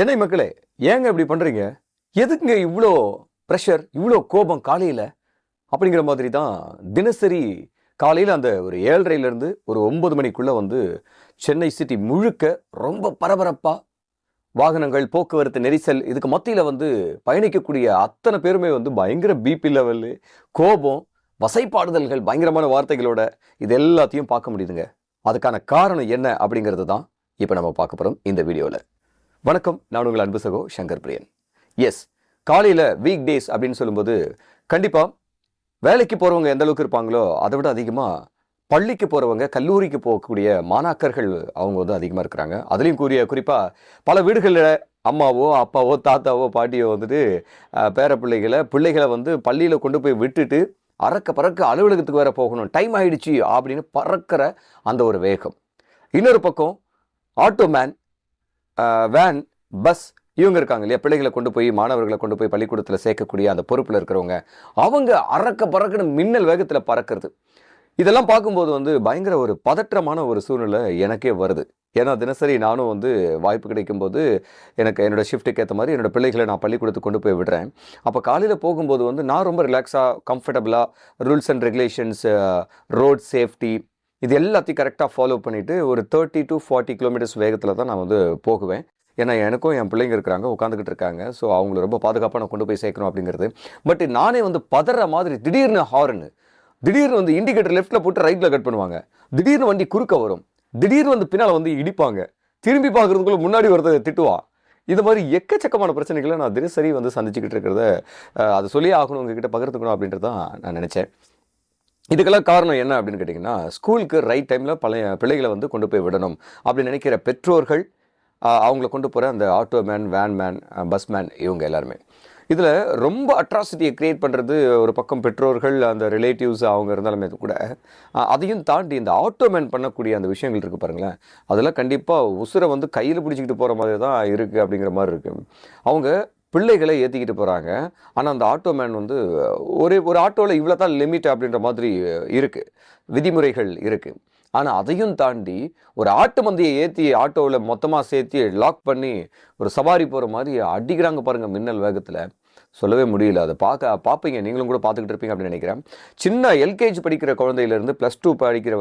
சென்னை மக்களே, ஏங்க இப்படி பண்றீங்க? எதுக்குங்க இவ்வளோ ப்ரெஷர், இவ்வளோ கோபம் காலையில? அப்படிங்கிற மாதிரி தான் தினசரி காலையில அந்த ஒரு 7:30லேருந்து ஒரு 9 மணிக்குள்ள சென்னை சிட்டி முழுக்க ரொம்ப பரபரப்பா வாகனங்கள், போக்குவரத்து நெரிசல் இதுக்கு மத்தியில பயணிக்கக்கூடிய அத்தனை பேருமே பயங்கர பிபி லெவலு, கோபம், வசைபாடுதல்கள், பயங்கரமான வார்த்தைகளோட இது எல்லாத்தையும் பார்க்க முடியுதுங்க. அதுக்கான காரணம் என்ன அப்படிங்கிறது தான் இப்போ நம்ம பார்க்க போறோம் இந்த வீடியோல. வணக்கம், நான் உங்கள் அன்பு சகோ சங்கர் பிரியன். எஸ், காலையில் வீக் டேஸ் அப்படின்னு சொல்லும்போது கண்டிப்பாக வேலைக்கு போகிறவங்க எந்த அளவுக்கு இருப்பாங்களோ அதை விட அதிகமாக பள்ளிக்கு போகிறவங்க, கல்லூரிக்கு போகக்கூடிய மாணாக்கர்கள் அவங்க அதிகமாக இருக்கிறாங்க. அதுலேயும் குறிப்பாக பல வீடுகளில் அம்மாவோ அப்பாவோ தாத்தாவோ பாட்டியோ பேர பிள்ளைகளை பள்ளியில் கொண்டு போய் விட்டுட்டு அறக்க பறக்க அலுவலகத்துக்கு வேற போகணும், டைம் ஆயிடுச்சு அப்படின்னு பறக்கிற அந்த ஒரு வேகம். இன்னொரு பக்கம் ஆட்டோமேன், வேன், பஸ் இவங்க இருக்காங்க இல்லையா, பிள்ளைகளை கொண்டு போய் மாணவர்களை கொண்டு போய் பள்ளிக்கூடத்தில் சேர்க்கக்கூடிய அந்த பொறுப்பில் இருக்கிறவங்க, அவங்க அறக்க பறக்கணும் மின்னல் வேகத்தில் பறக்கிறது. இதெல்லாம் பார்க்கும்போது பயங்கர ஒரு பதற்றமான ஒரு சூழ்நிலை எனக்கே வருது. ஏன்னா தினசரி நானும் வாய்ப்பு கிடைக்கும்போது எனக்கு என்னோடய ஷிஃப்ட்டுக்கு ஏற்ற மாதிரி என்னோடய பிள்ளைகளை நான் பள்ளிக்கூடத்துக்கு கொண்டு போய் விடுறேன். அப்போ காலையில் போகும்போது நான் ரொம்ப ரிலாக்ஸாக, கம்ஃபர்டபுளாக rules and regulations, road safety இது எல்லாத்தையும் கரெக்டாக ஃபாலோ பண்ணிவிட்டு ஒரு 30 to 40 கிலோமீட்டர்ஸ் வேகத்தில் தான் நான் போகுவேன். ஏன்னா எனக்கும் என் பிள்ளைங்க இருக்கிறாங்க, உட்காந்துக்கிட்டு இருக்காங்க. ஸோ அவங்கள ரொம்ப பாதுகாப்பாக நான் கொண்டு போய் சேர்க்கணும் அப்படிங்கிறது. பட் நானே பதற மாதிரி திடீர்னு ஹார்னு, திடீர்னு இண்டிகேட்டர் லெஃப்ட்டில் போட்டு ரைட்டில் கட் பண்ணுவாங்க, திடீர்னு வண்டி குறுக்க வரும், திடீர்னு பின்னால் இடிப்பாங்க, திரும்பி பார்க்குறதுக்குள்ள முன்னாடி ஒருத்தர் திட்டுவான். இது மாதிரி எக்கச்சக்கமான பிரச்சனைகளை நான் தினசரி சந்திச்சுக்கிட்டு இருக்கிறத அதை சொல்லியே ஆகணும், உங்ககிட்ட பகிர்ந்துக்கணும் அப்படின்றது தான் நான் நினச்சேன். இதுக்கெல்லாம் காரணம் என்ன அப்படின்னு கேட்டிங்கன்னா, ஸ்கூலுக்கு ரைட் டைமில் பழைய பிள்ளைகளை கொண்டு போய் விடணும் அப்படின்னு நினைக்கிற பெற்றோர்கள், அவங்கள கொண்டு போகிற அந்த ஆட்டோமேன், வேன்மேன், பஸ்மேன் இவங்க எல்லாருமே. இதில் ரொம்ப அட்ராசிட்டியை க்ரியேட் பண்ணுறது ஒரு பக்கம் பெற்றோர்கள், அந்த ரிலேட்டிவ்ஸ் அவங்க இருந்தாலுமே கூட, அதையும் தாண்டி இந்த ஆட்டோமேன் பண்ணக்கூடிய அந்த விஷயங்கள் இருக்குது பாருங்களேன், அதெல்லாம் கண்டிப்பாக உசுரை கையில் பிடிச்சிக்கிட்டு போகிற மாதிரி தான் இருக்குது அப்படிங்கிற மாதிரி இருக்குது. அவங்க பிள்ளைகளை ஏற்றிக்கிட்டு போகிறாங்க. ஆனால் அந்த ஆட்டோமேன் ஒரு ஆட்டோவில் இவ்வளோ தான் லிமிட் அப்படின்ற மாதிரி இருக்குது, விதிமுறைகள் இருக்குது. ஆனால் அதையும் தாண்டி ஒரு ஆட்டு மந்தையை ஏற்றி ஆட்டோவில் மொத்தமாக சேர்த்து லாக் பண்ணி ஒரு சவாரி போகிற மாதிரி அடிக்கிறாங்க பாருங்கள் மின்னல் வேகத்தில். சொல்லவே முடியல. அதை பார்ப்பீங்க, நீங்களும் கூட பார்த்துக்கிட்டு இருப்பீங்க அப்படின்னு நினைக்கிறேன். சின்ன எல்கேஜி படிக்கிற குழந்தையிலேருந்து +2 படிக்கிற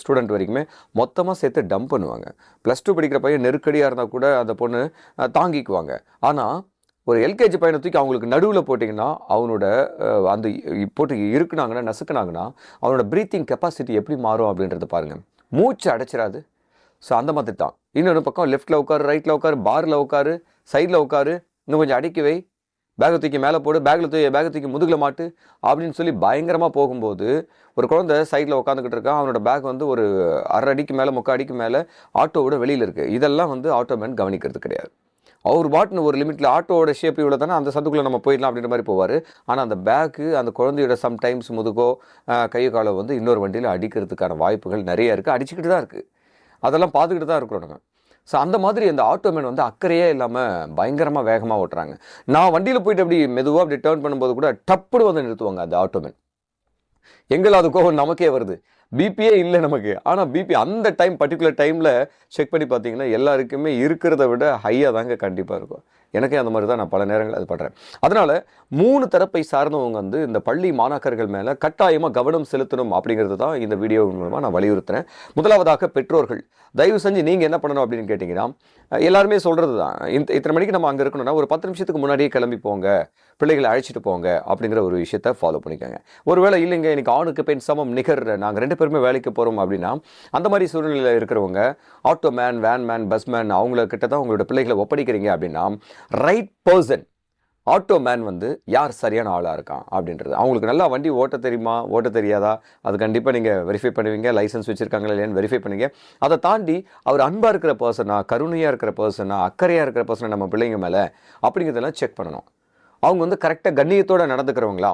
ஸ்டூடெண்ட் வரைக்குமே மொத்தமாக சேர்த்து டம்ப் பண்ணுவாங்க. +2 படிக்கிற பையன் நெருக்கடியாக இருந்தால் கூட அந்த பொண்ணு தாங்கிக்குவாங்க. ஆனால் ஒரு எல்கேஜி பையனை தூக்கி அவங்களுக்கு நடுவில் போட்டிங்கன்னா, அவனோட அந்த போட்டு இருக்குனாங்கன்னா, நசுக்குனாங்கன்னா, அவனோட ப்ரீத்திங் கெப்பாசிட்டி எப்படி மாறும் அப்படின்றத பாருங்கள். மூச்சு அடைச்சிடாது. ஸோ அந்த மாதிரி தான். இன்னொரு பக்கம் லெஃப்ட்டில் உட்காரு, ரைட்டில் உட்காரு, பாரில் உட்காரு, சைடில் உட்காரு, இன்னும் கொஞ்சம் அடிக்கி வை, பேகை தூக்கி மேலே போடு, பேகை தூக்கி முதுகில் மாட்டு அப்படின்னு சொல்லி பயங்கரமாக போகும்போது, ஒரு குழந்தை சைடில் உட்காந்துக்கிட்டு இருக்கான், அவனோட பேக் ஒரு 1/2 அடிக்கு மேலே, 3/4 அடிக்கு மேலே ஆட்டோவோட வெளியில் இருக்குது. இதெல்லாம் ஆட்டோமேன் கவனிக்கிறது கிடையாது. அவர் பாட்டுன்னு ஒரு லிமிட்டில் ஆட்டோவோட ஷேப் இவ்வளோ தானே, அந்த சந்துக்குள்ளே நம்ம போயிடலாம் அப்படின்ற மாதிரி போவார். ஆனால் அந்த பேக்கு அந்த குழந்தையோட சம்டைம்ஸ் முதுகோ கையோ காலோ இன்னொரு வண்டியில் அடிக்கிறதுக்கான வாய்ப்புகள் நிறைய இருக்குது, அடிச்சுக்கிட்டு தான் இருக்குது. அதெல்லாம் பார்த்துக்கிட்டு தான் இருக்கிறோம் நம்ம. ஸோ அந்த மாதிரி அந்த ஆட்டோமேன் அக்கறையே இல்லாமல் பயங்கரமாக வேகமாக ஓட்டுறாங்க. நான் வண்டியில் போயிட்டு அப்படி மெதுவாக அப்படி டேர்ன் பண்ணும்போது கூட டப்புன்னு நிறுத்துவாங்க அந்த ஆட்டோமேன். எங்களாவது கோவம் நமக்கே வருது. பிபியே இல்லை நமக்கு, ஆனால் பிபி அந்த பர்டிகுலர் டைமில் செக் பண்ணி பார்த்தீங்கன்னா எல்லாருக்குமே இருக்கிறத விட ஹையாக தாங்க கண்டிப்பாக இருக்கும். எனக்கே அந்த மாதிரி தான் நான் பல நேரங்கள் அது பண்ணுறேன். அதனால் 3 தரப்பை சார்ந்தவங்க இந்த பள்ளி மாணாக்கர்கள் மேலே கட்டாயமாக கவனம் செலுத்தணும் அப்படிங்கிறது தான் இந்த வீடியோ மூலமாக நான் வலியுறுத்துகிறேன். முதலாவதாக பெற்றோர்கள், தயவு செஞ்சு நீங்கள் என்ன பண்ணணும் அப்படின்னு கேட்டிங்கன்னா, எல்லாருமே சொல்கிறது தான், இத்தனை மணிக்கு நம்ம அங்கே இருக்கணும்னா ஒரு 10 நிமிஷத்துக்கு முன்னாடியே கிளம்பி போங்க, பிள்ளைகளை அழைச்சிட்டு போங்க அப்படிங்கிற ஒரு விஷயத்தை ஃபாலோ பண்ணிக்கோங்க. ஒருவேளை இல்லைங்க எனக்கு ஆணுக்கு பெண் சமம் நிகர், நாங்கள் 2 பேருமே வேலைக்கு போகிறோம் அப்படின்னா, அந்த மாதிரி சூழ்நிலையில் இருக்கிறவங்க ஆட்டோமேன், வேன்மேன், பஸ்மேன் அவங்கள கிட்ட தான் உங்களோட பிள்ளைகளை ஒப்படைக்கிறீங்க அப்படின்னா, ரைட் பர்சன் ஆட்டோமேன் யார் சரியான ஆளாக இருக்கான் அப்படின்றது. அவங்களுக்கு நல்லா வண்டி ஓட்ட தெரியுமா, ஓட்ட தெரியாதா, அது கண்டிப்பாக நீங்கள் வெரிஃபை பண்ணுவீங்க. லைசன்ஸ் வச்சுருக்காங்களா இல்லையான்னு வெரிஃபை பண்ணுவீங்க. அதை தாண்டி அவர் அன்பாக இருக்கிற பர்சனா, கருணையாக இருக்கிற பர்சனா, அக்கறையாக இருக்கிற பர்சனை நம்ம பிள்ளைங்க மேலே அப்படிங்கிறதெல்லாம் செக் பண்ணணும். அவங்க கரெக்டாக கண்ணியத்தோடு நடந்துக்கிறவங்களா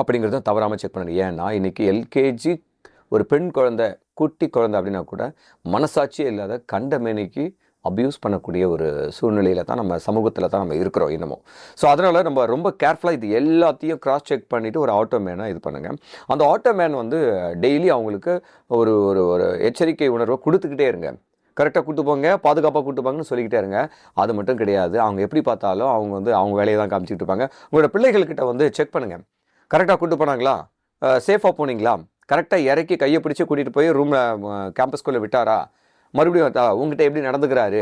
அப்படிங்கிறத தவறாமல் செக் பண்ணணும். ஏன்னா இன்றைக்கி எல்கேஜி ஒரு பெண் குழந்தை, குட்டி குழந்தை அப்படின்னா கூட மனசாட்சியே இல்லாத கண்டமேனிக்கு அப்யூஸ் பண்ணக்கூடிய ஒரு சூழ்நிலையில் தான் நம்ம சமூகத்தில் தான் நம்ம இருக்கிறோம் இன்னமும். ஸோ அதனால் நம்ம ரொம்ப கேர்ஃபுல்லாக இது எல்லாத்தையும் கிராஸ் செக் பண்ணிவிட்டு ஒரு ஆட்டோமேனாக இது பண்ணுங்கள். அந்த ஆட்டோமேன் டெய்லி அவங்களுக்கு ஒரு ஒரு ஒரு எச்சரிக்கை உணர்வை கொடுத்துக்கிட்டே இருங்க. கரெக்டாக கூட்டு போங்க, பாதுகாப்பாக கூட்டு போங்கன்னு சொல்லிக்கிட்டே இருங்க. அது மட்டும் கிடையாது. அவங்க எப்படி பார்த்தாலும் அவங்க வந்து அவங்க வேலையை தான் காமிச்சிட்டு இருப்பாங்க. உங்களோட பிள்ளைகள்கிட்ட வந்து செக் பண்ணுங்க. கரெக்டாக கூட்டு போனாங்களா? சேஃபாக போனீங்களா? கரெக்டாக இறக்கி கையை பிடிச்சி கூட்டிகிட்டு போய் ரூமில் கேம்பஸ்குள்ளே விட்டாரா? மறுபடியும் உங்ககிட்ட எப்படி நடந்துக்கிறாரு?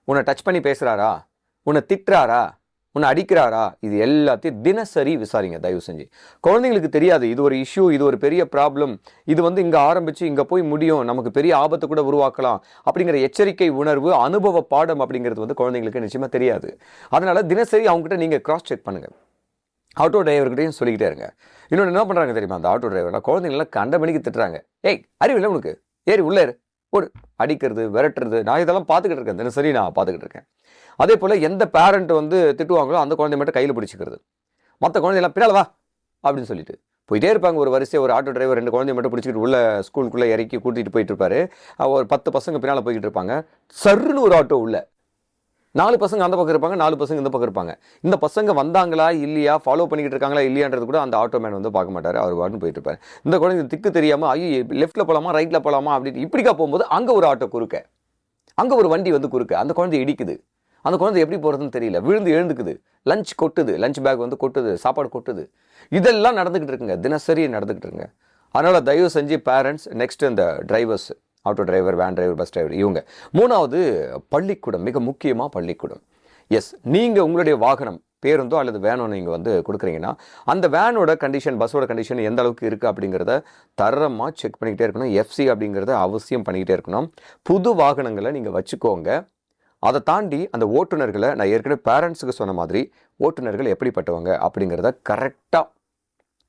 உன்னை டச் பண்ணி பேசுகிறாரா? உன்னை திட்டுறாரா? உன்னை அடிக்கிறாரா? இது எல்லாத்தையும் தினசரி விசாரிங்க தயவு செஞ்சு. குழந்தைங்களுக்கு தெரியாது இது ஒரு இஷ்யூ, இது ஒரு பெரிய ப்ராப்ளம், இது வந்து இங்கே ஆரம்பித்து இங்கே போய் முடியும், நமக்கு பெரிய ஆபத்தை கூட உருவாக்கலாம் அப்படிங்கிற எச்சரிக்கை உணர்வு, அனுபவ பாடம் அப்படிங்கிறது வந்து குழந்தைங்களுக்கு நிச்சயமாக தெரியாது. அதனால் தினசரி அவங்ககிட்ட நீங்கள் கிராஸ் செக் பண்ணுங்கள். ஆட்டோ டிரைவர்கிட்டையும் சொல்லிக்கிட்டே இருங்க. இன்னொன்று என்ன பண்ணுறாங்க தெரியுமா? அந்த ஆட்டோ டிரைவர்லாம் குழந்தைங்களாம் கண்ட மணிக்கு திட்டுறாங்க. ஏய் அறிவில்லை உனக்கு, ஏறி உள்ளே ஓடு, அடிக்கிறது, விரட்டுறது. நான் இதெல்லாம் பார்த்துக்கிட்டு இருக்கேன், தினசரி நான் பார்த்துக்கிட்டு இருக்கேன். அதே போல் எந்த பேரண்ட் வந்து திட்டுவாங்களோ அந்த குழந்தைய மட்டும் கையில் பிடிச்சிக்கிறது. மற்ற குழந்தையெல்லாம் பின்னால் வா அப்படின்னு சொல்லிட்டு போயிட்டே இருப்பாங்க. ஒரு வரிசையை ஒரு ஆட்டோ டிரைவர் 2 குழந்தைய மட்டும் பிடிச்சிக்கிட்டு உள்ள ஸ்கூலுக்குள்ளே இறக்கி கூட்டிகிட்டு போயிட்டு இருப்பாரு. ஒரு 10 பசங்க பின்னால் போய்கிட்டு இருப்பாங்க. சர்ன்னு ஒரு ஆட்டோ உள்ள 4 பசங்க அந்த பக்கம் இருப்பாங்க, 4 பசங்க இந்த பக்கம் இருப்பாங்க. இந்த பசங்க வந்தாங்களா இல்லையா, ஃபாலோ பண்ணிக்கிட்டு இருக்காங்களா இல்லையான்றது கூட அந்த ஆட்டோ மேன் வந்து பார்க்க மாட்டார். அவர் வாட்டுன்னு போயிட்டு இருப்பார். இந்த குழந்தை திக்கு தெரியாமல் ஐயோ லெஃப்ட்டில் போகலாமா ரைட்டில் போகலாமா அப்படின்னு இப்படிக்கா போகும்போது அங்கே ஒரு ஆட்டோ குறுக்க, அங்கே ஒரு வண்டி வந்து குறுக்க, அந்த குழந்தை இடிக்குது. அந்த குழந்தை எப்படி போகிறதுன்னு தெரியல, விழுந்து எழுந்துக்குது, லஞ்ச் கொட்டுது, லஞ்ச் பேக் வந்து கொட்டுது, சாப்பாடு கொட்டுது. இதெல்லாம் நடந்துக்கிட்டு இருக்குங்க, தினசரி நடந்துக்கிட்டு இருக்குங்க. அதனால் தயவு செஞ்சு பேரண்ட்ஸ், நெக்ஸ்ட் இந்த drivers, auto driver, van driver, bus driver, இவங்க. 3வது பள்ளிக்கூடம், மிக முக்கியமாக பள்ளிக்கூடம். எஸ், நீங்கள் உங்களுடைய வாகனம் பேருந்தோ அல்லது வேனோ நீங்கள் வந்து கொடுக்குறீங்கன்னா அந்த வேனோட கண்டிஷன், பஸ்ஸோட கண்டிஷன் எந்த அளவுக்கு இருக்குது அப்படிங்கிறத தரமாக செக் பண்ணிக்கிட்டே இருக்கணும். எஃப்சி அப்படிங்கிறத அவசியம் பண்ணிக்கிட்டே இருக்கணும். புது வாகனங்களை நீங்கள் வச்சுக்கோங்க. அதை தாண்டி அந்த ஓட்டுநர்களை, நான் ஏற்கனவே பேரண்ட்ஸுக்கு சொன்ன மாதிரி ஓட்டுநர்கள் எப்படிப்பட்டவங்க அப்படிங்கிறத கரெக்டாக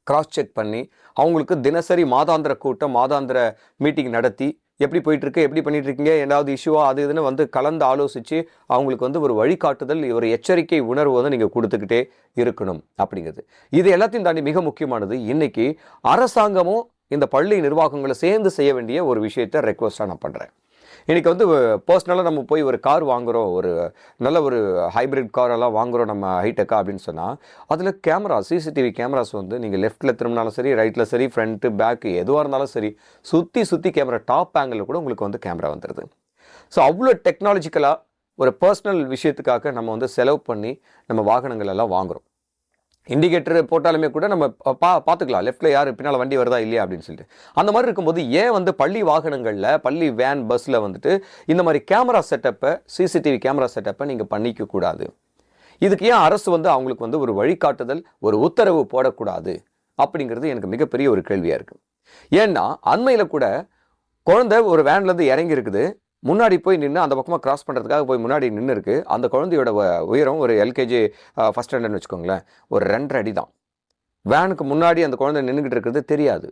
கிராஸ் செக் பண்ணி அவங்களுக்கு தினசரி மாதாந்திர கூட்டம், மாதாந்திர மீட்டிங் நடத்தி எப்படி போயிட்டுருக்கு, எப்படி பண்ணிட்டு இருக்கீங்க, ஏதாவது இஷ்யூவா அது இதுன்னு வந்து கலந்து ஆலோசித்து அவங்களுக்கு வந்து ஒரு வழிகாட்டுதல், ஒரு எச்சரிக்கை உணர்வு வந்து நீங்கள் கொடுத்துக்கிட்டே இருக்கணும் அப்படிங்கிறது. இது எல்லாத்தையும் தாண்டி மிக முக்கியமானது, இன்னைக்கு அரசாங்கமும் இந்த பள்ளி நிர்வாகங்களை சேர்ந்து செய்ய வேண்டிய ஒரு விஷயத்தை ரெக்வஸ்ட்டாக நான் பண்ணுறேன். இன்றைக்கி வந்து பர்சனலாக நம்ம போய் ஒரு கார் வாங்குகிறோம், ஒரு நல்ல ஒரு ஹைப்ரிட் காரெல்லாம் வாங்குகிறோம் நம்ம ஹைடெக்காக அப்படின்னு சொன்னால் அதில் கேமரா, சிசிடிவி கேமராஸ் வந்து நீங்கள் லெஃப்ட்டில் திரும்பினாலும் சரி, ரைட்டில் சரி, ஃப்ரண்ட்டு பேக்கு எதுவாக இருந்தாலும் சரி, சுற்றி கேமரா, டாப் ஆங்கிளில் கூட உங்களுக்கு வந்து கேமரா வந்துடுது. ஸோ அவ்வளோ டெக்னாலஜிக்கலாக ஒரு பர்சனல் விஷயத்துக்காக நம்ம வந்து செலவு பண்ணி நம்ம வாகனங்கள் எல்லாம் வாங்குகிறோம். இண்டிகேட்டர் போட்டாலுமே கூட நம்ம பார்த்துக்கலாம் லெஃப்ட்டில் யார் பின்னால் வண்டி வருதா இல்லையா அப்படின்னு சொல்லிட்டு. அந்த மாதிரி இருக்கும்போது ஏன் வந்து பள்ளி வாகனங்களில், பள்ளி வேன், பஸ்ஸில் வந்துட்டு இந்த மாதிரி கேமரா செட்டப்பை, சிசிடிவி கேமரா செட்டப்பை நீங்கள் பண்ணிக்க கூடாது? இதுக்கு ஏன் அரசு வந்து அவங்களுக்கு வந்து ஒரு வழிகாட்டுதல், ஒரு உத்தரவு போடக்கூடாது அப்படிங்கிறது எனக்கு மிகப்பெரிய ஒரு கேள்வியாக இருக்குது. ஏன்னா அண்மையில் கூட குழந்தை ஒரு வேன்லேருந்து இறங்கி இருக்குது, முன்னாடி போய் நின்று அந்த பக்கமாக கிராஸ் பண்ணுறதுக்காக போய் முன்னாடி நின்று இருக்குது. அந்த குழந்தையோட உயரம் ஒரு எல்கேஜி ஃபஸ்ட் ஸ்டாண்டர்ட்னு வச்சுக்கோங்களேன், ஒரு 2.5 அடி தான். வேனுக்கு முன்னாடி அந்த குழந்தை நின்றுக்கிட்டு இருக்கிறது தெரியாது.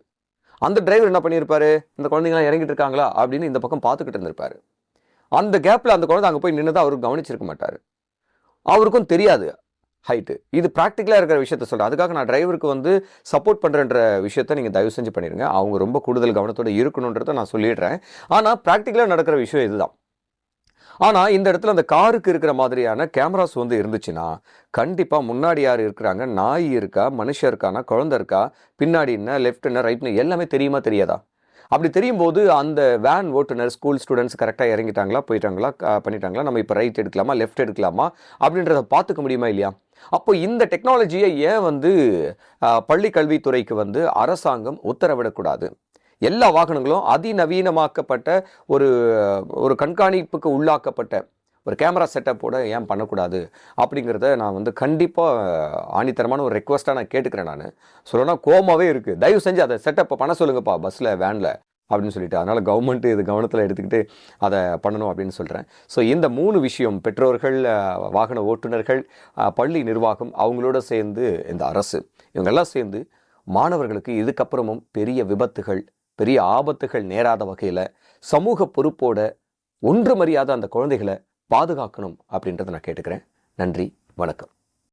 அந்த டிரைவர் என்ன பண்ணியிருப்பாரு, இந்த குழந்தைங்களாம் இறங்கிட்டு இருக்காங்களா அப்படின்னு இந்த பக்கம் பார்த்துக்கிட்டு இருந்திருப்பாரு. அந்த கேப்பில் அந்த குழந்தை அங்கே போய் நின்று தான் அவருக்கு கவனிச்சிருக்க மாட்டார். அவருக்கும் தெரியாது ஹைட்டு. இது ப்ராக்டிக்கலாக இருக்கிற விஷயத்த சொல்கிறேன். அதுக்காக நான் டிரைவருக்கு வந்து சப்போர்ட் பண்ணுறன்ற விஷயத்த நீங்கள் தயவு செஞ்சு பண்ணிடுங்க. அவங்க ரொம்ப கூடுதல் கவனத்தோடு இருக்கணுன்றதை நான் சொல்லிடுறேன். ஆனால் ப்ராக்டிக்கலாக நடக்கிற விஷயம் இதுதான். ஆனால் இந்த இடத்துல அந்த காருக்கு இருக்கிற மாதிரியான கேமராஸ் வந்து இருந்துச்சுன்னா கண்டிப்பாக முன்னாடி யார் இருக்கிறாங்க, நாய் இருக்கா, மனுஷன் இருக்கானா, குழந்தை இருக்கா, பின்னாடி என்ன, லெஃப்ட் என்ன, ரைட்னு எல்லாமே தெரியுமா தெரியாதா? அப்படி தெரியும் போது அந்த வேன் ஓட்டுநர், ஸ்கூல் ஸ்டூடெண்ட்ஸ் கரெக்டாக இறங்கிட்டாங்களா, போயிட்டாங்களா, பண்ணிட்டாங்களா, நம்ம இப்போ ரைட் எடுக்கலாமா, லெஃப்ட் எடுக்கலாமா அப்படின்றத பார்த்துக்க முடியுமா இல்லையா? அப்போ இந்த டெக்னாலஜியை ஏன் வந்து பள்ளி கல்வித்துறைக்கு வந்து அரசாங்கம் உத்தரவிடக்கூடாது? எல்லா வாகனங்களும் அதிநவீனமாக்கப்பட்ட ஒரு ஒரு கண்காணிப்புக்கு உள்ளாக்கப்பட்ட ஒரு கேமரா செட்டப்போட ஏன் பண்ணக்கூடாது அப்படிங்கிறத நான் வந்து கண்டிப்பாக ஆணித்தரமான ஒரு ரெக்வஸ்ட்டாக நான் கேட்டுக்கிறேன். நான் சொல்லணும்னா கோமாவே இருக்குது, தயவு செஞ்சு அதை செட்டப்பை பண்ண சொல்லுங்கப்பா பஸ்ஸில், வேனில் அப்படின்னு சொல்லிட்டு. அதனால் கவர்மெண்ட்டு இது கவனத்தில் எடுத்துக்கிட்டு அதை பண்ணணும் அப்படின்னு சொல்கிறேன். ஸோ இந்த 3 விஷயம், பெற்றோர்கள், வாகன ஓட்டுநர்கள், பள்ளி நிர்வாகம், அவங்களோட சேர்ந்து இந்த அரசு, இவங்கெல்லாம் சேர்ந்து மாணவர்களுக்கு இதுக்கப்புறமும் பெரிய விபத்துகள், பெரிய ஆபத்துகள் நேராத வகையில் சமூக பொறுப்போட ஒன்றுமறியாத அந்த குழந்தைகளை பாதுகாக்கணும் அப்படின்றத நான் கேட்டுக்கிறேன். நன்றி, வணக்கம்.